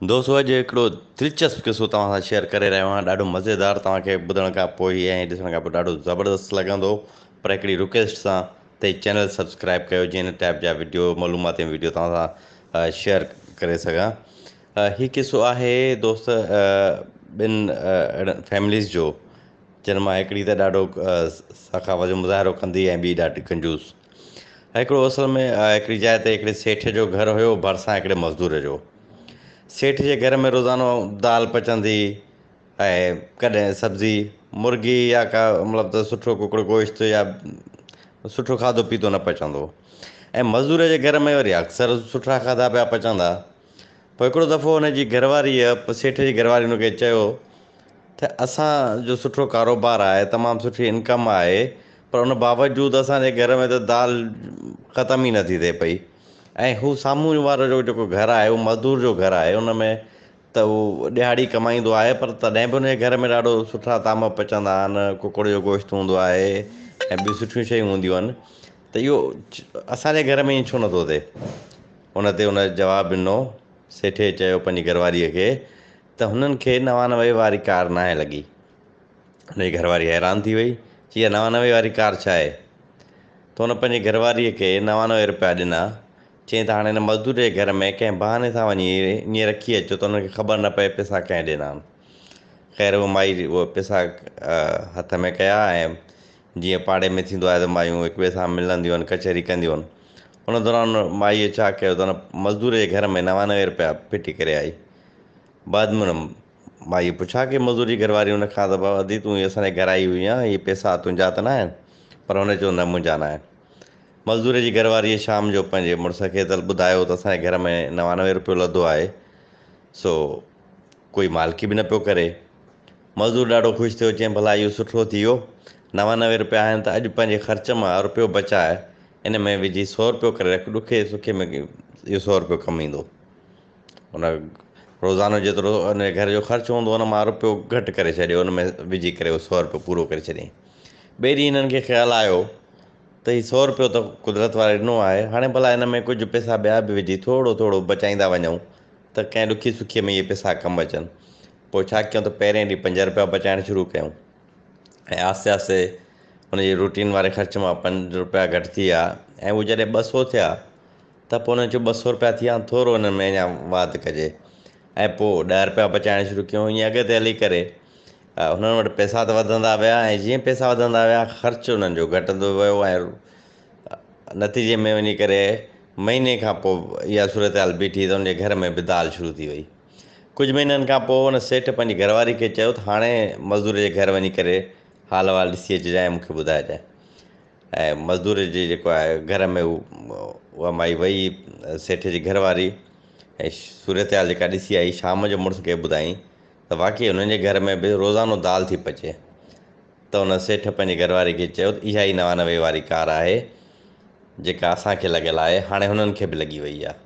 दोस्तों अॼु हिकिड़ो दिलचस्प किस्सो तव्हां सां शेयर करे रहियो आहियां। ॾाढो मज़ेदार, तव्हांखे ॿुधण खां पोइ ऐं ॾिसण खां पोइ ॾाढो ज़बरदस्तु लॻंदो। पर हिकिड़ी रिक्वेस्ट सां त चैनल सब्सक्राइब कयो, जीअं इन टाइप जा वीडियो मालूमाती वीडियो तव्हां सां शेयर करे सघां। हीउ किस्सो आहे दोस्त ॿिनि फैमिलीज़ जो, जिन मां हिकिड़ी त ॾाढो सखावत जो मुज़ाहिरो कंदी ऐं ॿी ॾाढी कंजूस। हिकिड़ो असल में हिकिड़ी जाइ ते हिकिड़े सेठ जो घरु हुयो, भरिसां हिकिड़े मज़दूर जो। सेठ जे घर में रोज़ानो दाल पचंदी ऐं कॾहिं सब्ज़ी मुर्गी या का मतिलबु त सुठो कुकड़ गोश्त या सुठो खाधो पीतो न पचंदो। ऐं मज़दूर जे घर में वरी अक्सर सुठा खाधा पिया पचंदा। पोइ हिकिड़ो दफ़ो हुनजी घरवारीअ, सेठ जी घरवारी हुनखे चयो त असांजो सुठो कारोबार आहे, तमामु सुठी इनकम आहे, पर उन बावजूदि असांजे घर में त दाल ख़तम ई नथी थिए पई। ऐं हू साम्हूं वारो जेको घरु आहे उहो मज़दूर जो घरु आहे। उन में त उहो ॾिहाड़ी कमाईंदो आहे, पर तॾहिं बि हुनजे घर में ॾाढो सुठा ताम पचंदा आहिनि, कुकड़ जो गोश्त हूंदो आहे ऐं ॿियूं सुठियूं शयूं हूंदियूं आहिनि। त इहो असांजे घर में ईअं छो नथो थिए? उन ते उन जवाबु ॾिनो, सेठे चयो पंहिंजी घरवारीअ खे त हुननि खे 99 वारी कार नाहे लॻी। हुनजी घरवारी हैरान थी वई, चई इहा 99 वारी कार छा आहे? त हुन पंहिंजी घरवारीअ खे 99 रुपया ॾिना। चई त हाणे हिन मज़दूर जे घर में कंहिं बहाने सां वञी ईअं रखी अचो त हुनखे ख़बर न पए पैसा कंहिं ॾिना आहिनि। ख़ैर उहा माई उहे पैसा हथ में कया ऐं जीअं पाड़े में थींदो आहे त मायूं हिक ॿिए सां मिलंदियूं आहिनि, कचहरी कंदियूं आहिनि। उन दौरान माईअ छा कयो त हुन मज़दूर जे घर में 99 रुपया फिटी करे आई। बाद में हुन माईअ पुछा की मज़दूर जी घरवारी हुन खां त बाबा दी तूं असांजे घर आई हुई आहे, इहे पैसा तुंहिंजा त न आहिनि? पर हुन चयो न, मुंहिंजा न आहिनि। मज़दूर जी घरवारीअ शाम जो पंहिंजे मुड़ुस खे त ॿुधायो त असांजे घर में 99 रुपयो लधो आहे, सो कोई मालिकी बि न पियो करे। मज़दूर ॾाढो ख़ुशि थियो, चई भला इहो सुठो थी वियो, 99 रुपया आहिनि त अॼु पंहिंजे ख़र्च मां रुपयो बचाए इन में विझी 100 रुपयो करे रख, ॾुखे सुखे में इहो 100 रुपयो कमु ईंदो। उन रोज़ानो जेतिरो उन घर जो ख़र्चु हूंदो हुन मां रुपयो घटि करे छॾियो, हुन में विझी करे उहो 100 रुपयो पूरो करे छॾियईं। ॿिए ॾींहुं हिननि खे ख़्यालु आयो त हीउ 100 रुपयो त कुदरत वारे ॾिनो आहे, हाणे भला हिन में कुझु पैसा ॿिया बि विझी थोरो थोरो बचाईंदा वञूं त कंहिं ॾुखी सुखीअ में इहे पैसा कमु अचनि। पोइ छा कयूं त पहिरें ॾींहुं 5 रुपया बचाइणु शुरू कयूं ऐं आहिस्ते आहिस्ते हुनजे रूटीन वारे ख़र्च मां 5 रुपया घटि थी विया। ऐं उहे जॾहिं 200 थिया त पोइ हुननि चयो 200 रुपया थी विया, थोरो हिन में अञा वाधि कजे। ऐं पोइ 10 रुपया बचाइणु शुरू कयूं। ईअं अॻिते हली करे हुननि वटि पैसा त वधंदा विया ऐं जीअं पैसा वधंदा विया ख़र्चु हुननि जो घटंदो वियो ऐं नतीजे में वञी करे महीने खां पोइ इहा सूरत हाल बीठी त हुनजे घर में बि दाल शुरू थी वई। कुझु महीननि खां पोइ हुन सेठ पंहिंजी घरवारी खे चयो त हाणे मज़दूर जे घर वञी करे हाल वाल ॾिसी अचिजांइ, मूंखे ॿुधाइजांइ। ऐं मज़दूर जे जेको आहे घर में उहा माई वई, सेठ जी घरवारी, ऐं सूरत हाल जेका ॾिसी आई शाम जो मुड़ुस खे ॿुधाईं त वाक़ई हुननि जे घर में बि रोज़ानो दाल थी पचे। त हुन सेठ पंहिंजी घरवारी खे चयो त इहा ई 99 वारी कार आहे जेका असांखे लॻियल आहे, हाणे हुननि खे बि लॻी वई आहे।